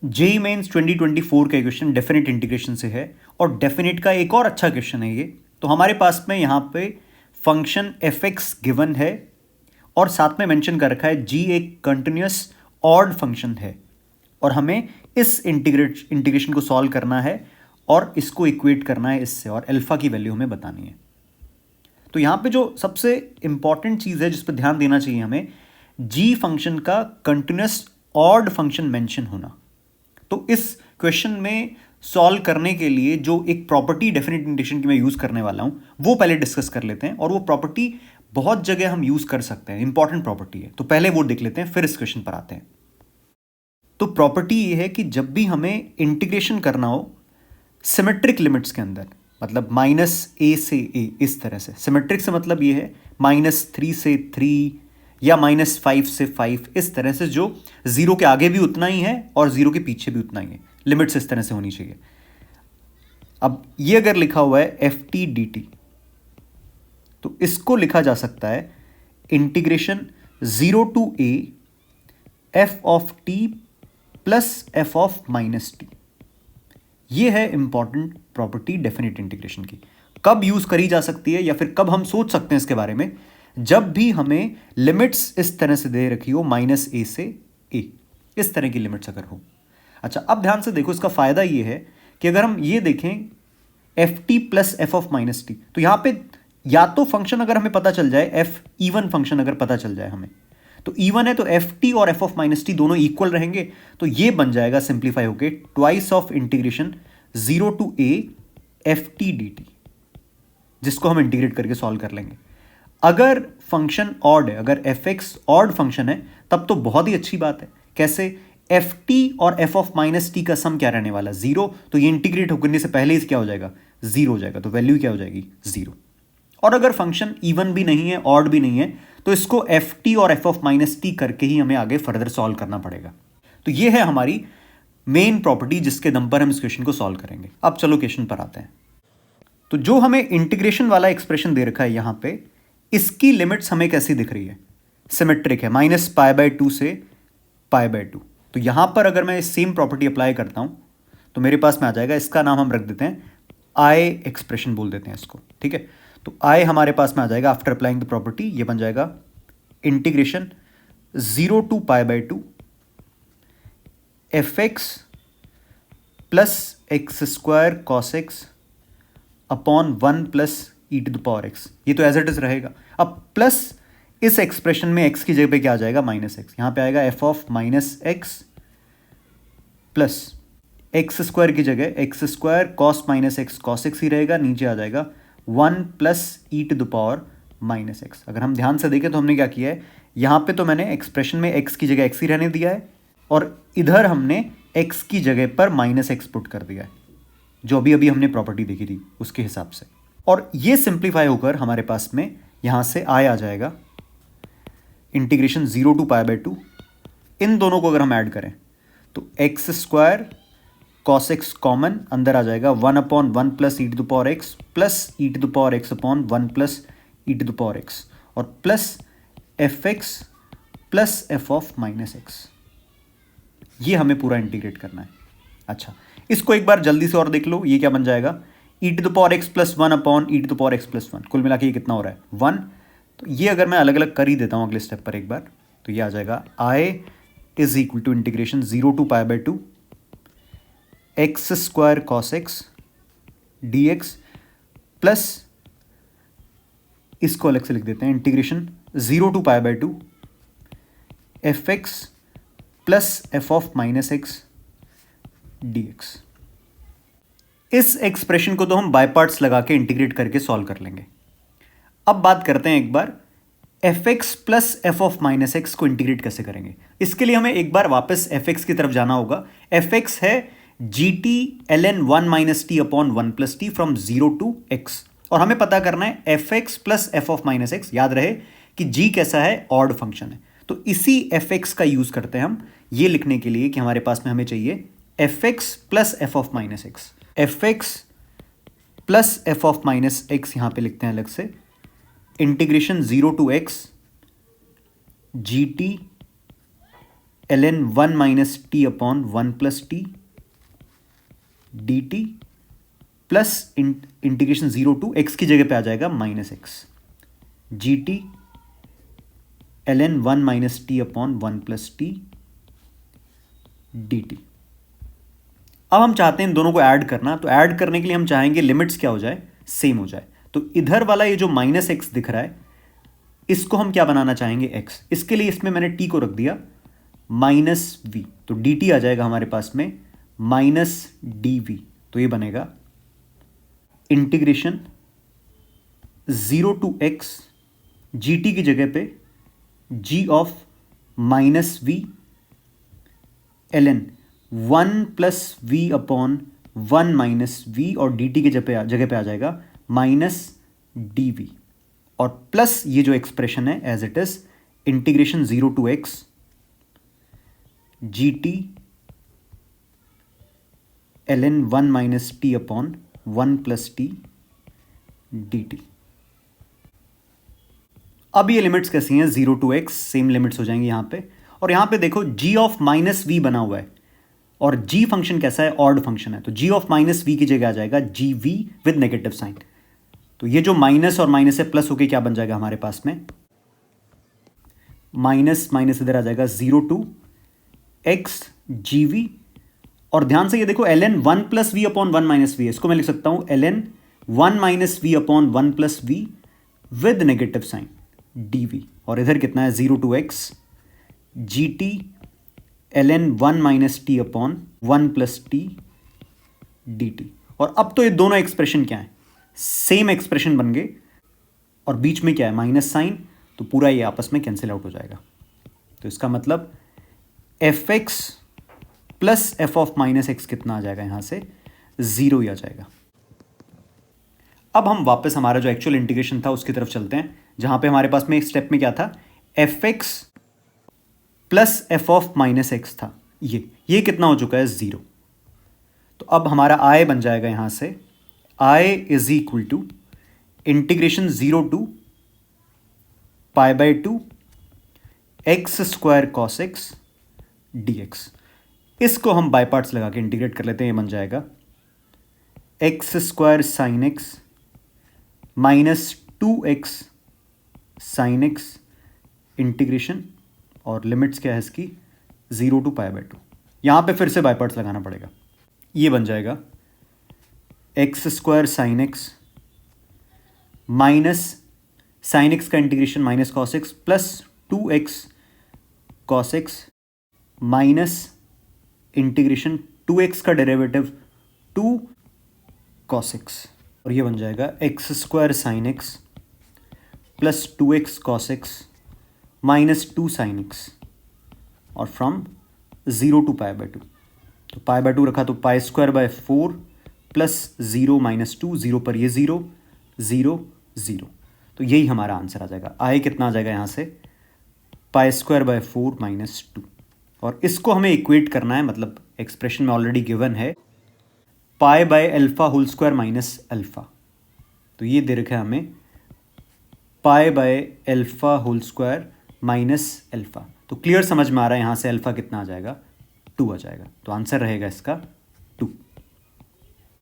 JEE mains 2024 का question definite integration से है और डेफिनेट का एक और अच्छा क्वेश्चन है ये। तो हमारे पास में यहाँ पे फंक्शन एफ एक्स गिवन है और साथ में मेंशन कर रखा है जी एक कंटिन्यूस ऑड फंक्शन है और हमें इस इंटीग्रेशन को सॉल्व करना है और इसको इक्वेट करना है इससे और अल्फा की वैल्यू हमें बतानी है। तो यहाँ पे जो सबसे इंपॉर्टेंट चीज़ है जिस पर ध्यान देना चाहिए हमें, जी फंक्शन का कंटिन्यूस ऑड फंक्शन मेंशन होना। तो इस क्वेश्चन में सॉल्व करने के लिए जो एक प्रॉपर्टी डेफिनेट इंटीग्रेशन की मैं यूज़ करने वाला हूँ वो पहले डिस्कस कर लेते हैं और वो प्रॉपर्टी बहुत जगह हम यूज़ कर सकते हैं, इंपॉर्टेंट प्रॉपर्टी है। तो पहले वो देख लेते हैं फिर इस क्वेश्चन पर आते हैं। तो प्रॉपर्टी ये है कि जब भी हमें इंटीग्रेशन करना हो सिमेट्रिक लिमिट्स के अंदर, मतलब -a से a, इस तरह से सिमेट्रिक से मतलब ये है -3 से 3 या -5 से 5, इस तरह से जो जीरो के आगे भी उतना ही है और जीरो के पीछे भी उतना ही है, लिमिट्स इस तरह से होनी चाहिए। अब ये अगर लिखा हुआ है एफ टी डी टी, तो इसको लिखा जा सकता है integration 0 to a f of t plus f of -t। ये है इंपॉर्टेंट प्रॉपर्टी डेफिनेट इंटीग्रेशन की। कब यूज करी जा सकती है या फिर कब हम सोच सकते हैं इसके बारे में, जब भी हमें लिमिट्स इस तरह से दे रखी हो -a से a, इस तरह की लिमिट्स अगर हो। अच्छा, अब ध्यान से देखो, इसका फायदा ये है कि अगर हम ये देखें F T plus f of -t, तो यहां पे या तो फंक्शन अगर हमें पता चल जाए, एफ इवन फंक्शन अगर पता चल जाए हमें, तो इवन है तो एफ टी और एफ ऑफ -t दोनों इक्वल रहेंगे। तो ये बन जाएगा सिंप्लीफाई होके twice of integration 0 to a f t d t, जिसको हम इंटीग्रेट करके सॉल्व कर लेंगे। अगर फंक्शन ऑड है, अगर एफ एक्स ऑड फंक्शन है, तब तो बहुत ही अच्छी बात है। कैसे? एफ टी और एफ ऑफ -t का सम क्या रहने वाला? 0। तो ये इंटीग्रेट होने से पहले ही क्या हो जाएगा? 0 हो जाएगा। तो वैल्यू क्या हो जाएगी? 0। और अगर फंक्शन इवन भी नहीं है, ऑड भी नहीं है, तो इसको एफ टी और एफ ऑफ -t करके ही हमें आगे फर्दर सॉल्व करना पड़ेगा। तो ये है हमारी मेन प्रॉपर्टी जिसके दम पर हम इस क्वेश्चन को सॉल्व करेंगे। अब चलो क्वेश्चन पर आते हैं। तो जो हमें इंटीग्रेशन वाला एक्सप्रेशन दे रखा है यहां पे, इसकी लिमिट्स हमें कैसी दिख रही है? सिमेट्रिक है, -π/2 से π/2। तो यहां पर अगर मैं सेम प्रॉपर्टी अप्लाई करता हूं तो मेरे पास में आ जाएगा, इसका नाम हम रख देते हैं आई एक्सप्रेशन बोल देते हैं इसको, ठीक है। तो आई हमारे पास में आ जाएगा आफ्टर अप्लाइंग द प्रॉपर्टी, ये बन जाएगा integration 0 to π/2 f x plus x square cos x upon 1 plus e to the power x. ये तो एज इट इज रहेगा। अब प्लस इस एक्सप्रेशन में एक्स की जगह पे क्या आ जाएगा? -x। यहां पे आएगा f of -x plus x square की जगह x square cos -x cos x ही रहेगा, नीचे आ जाएगा 1 plus e to the power -x। अगर हम ध्यान से देखें तो हमने क्या किया है, यहां पे तो मैंने एक्सप्रेशन में x की जगह x ही रहने दिया है और इधर हमने x की जगह पर -x पुट कर दिया है, जो अभी अभी हमने प्रॉपर्टी देखी थी उसके हिसाब से। और ये सिंप्लीफाई होकर हमारे पास में यहां से आ जाएगा इंटीग्रेशन 0 टू π/2। इन दोनों को अगर हम ऐड करें तो x square cos x common अंदर आ जाएगा, 1 upon 1 plus e to the power x plus e to the power x upon 1 plus e to the power x और plus f x plus f of -x। ये हमें पूरा integrate करना है। अच्छा, इसको एक बार जल्दी से और देख लो, ये क्या बन जाएगा? E to the power x plus 1 upon e to the power x plus 1। कुल मिला के ये कितना हो रहा है? 1। तो ये अगर मैं अलग अलग कर ही देता हूँ अगले स्टेप पर एक बार, तो ये आ जाएगा I is equal to integration 0 to π/2 x square cos x d x plus इसको अलग से लिख देते हैं integration 0 to π/2 f x plus f of -x dx। इस एक्सप्रेशन को तो हम बाय पार्ट्स लगा के इंटीग्रेट करके सॉल्व कर लेंगे। अब बात करते हैं एक बार f x plus f of -x को इंटीग्रेट कैसे करेंगे। इसके लिए हमें एक बार वापस एफ एक्स की तरफ जाना होगा। एफ एक्स है g t ln 1 - t upon 1 plus t from 0 to x, और हमें पता करना है f x plus f of -x। याद रहे कि g कैसा है? ऑड फंक्शन है। तो इसी एफ एक्स का यूज करते हैं हम ये लिखने के लिए कि हमारे पास में हमें चाहिए f x plus f of -x। F x plus f of -x यहां पे लिखते हैं अलग से, integration 0 to x g t ln 1 minus t upon 1 plus t d t plus integration 0 to x की जगह पे आ जाएगा minus x g t ln 1 minus t upon 1 plus t d t. अब हम चाहते हैं इन दोनों को ऐड करना, तो ऐड करने के लिए हम चाहेंगे लिमिट्स क्या हो जाए, सेम हो जाए। तो इधर वाला ये जो माइनस एक्स दिख रहा है इसको हम क्या बनाना चाहेंगे, एक्स। इसके लिए इसमें मैंने टी को रख दिया माइनस वी, तो डी टी आ जाएगा हमारे पास में माइनस डी वी। तो ये बनेगा integration 0 to x g t की जगह पे g of minus v ln 1 plus v upon 1 minus v और डी टी की जगह पे आ जाएगा माइनस डी वी और प्लस ये जो एक्सप्रेशन है as it is integration 0 to x g t ln 1 minus t upon 1 plus t d t. अब ये लिमिट्स कैसी हैं, 0 टू एक्स सेम लिमिट्स हो जाएंगी यहां पे, और यहां पे देखो g ऑफ माइनस वी बना हुआ है और g फंक्शन कैसा है, ऑड फंक्शन है, तो g ऑफ माइनस वी की जगह आ जाएगा जी वी विद नेगेटिव साइन। तो ये जो माइनस और माइनस है प्लस होके क्या बन जाएगा हमारे पास में, माइनस माइनस इधर आ जाएगा 0 टू एक्स जी वी, और ध्यान से ये देखो ln 1 plus v upon 1 minus v, इसको मैं लिख सकता हूं ln 1 minus v upon 1 plus v with negative sign d v, और इधर कितना है 0 to x g t ln 1 minus t upon 1 plus t d t. और अब तो ये दोनों एक्सप्रेशन क्या है, सेम एक्सप्रेशन बन गए, और बीच में क्या है माइनस साइन, तो पूरा ये आपस में कैंसिल आउट हो जाएगा। तो इसका मतलब F x plus f of minus x कितना आ जाएगा, यहां से 0 ही आ जाएगा। अब हम वापस हमारा जो एक्चुअल इंटीग्रेशन था उसकी तरफ चलते हैं, जहां पे हमारे पास में एक स्टेप में क्या था, F x plus f of minus x था, ये कितना हो चुका है 0। तो अब हमारा आई बन जाएगा यहां से I is equal to integration 0 to pi by 2 x square cos x d x. इसको हम बाय पार्ट्स लगा के इंटीग्रेट कर लेते हैं, ये बन जाएगा x square sine x minus 2x sine x integration, और लिमिट्स क्या है इसकी 0 टू पाई बाय 2। यहां पे फिर से बाय पार्ट्स लगाना पड़ेगा, ये बन जाएगा x square sine x minus sine x का integration minus cos x plus 2x cos x minus integration 2x का डेरिवेटिव 2 कॉस एक्स, और ये बन जाएगा x square sine x plus 2x cos x minus 2 sine x, और from 0 to pi by 2। तो पाई by 2 रखा तो pi square by 4 plus 0 minus 2, 0 पर ये 0 0 0, तो यही हमारा आंसर आ जाएगा। आई कितना आ जाएगा यहाँ से पाई स्क्वायर बाय 4 माइनस 2, और इसको हमें इक्वेट करना है, मतलब एक्सप्रेशन में ऑलरेडी गिवन है pi by alpha whole square minus alpha. तो ये दे रखा है हमें pi by alpha whole square minus alpha. तो क्लियर समझ में आ रहा है यहाँ से अल्फा कितना आ जाएगा 2 आ जाएगा। तो आंसर रहेगा इसका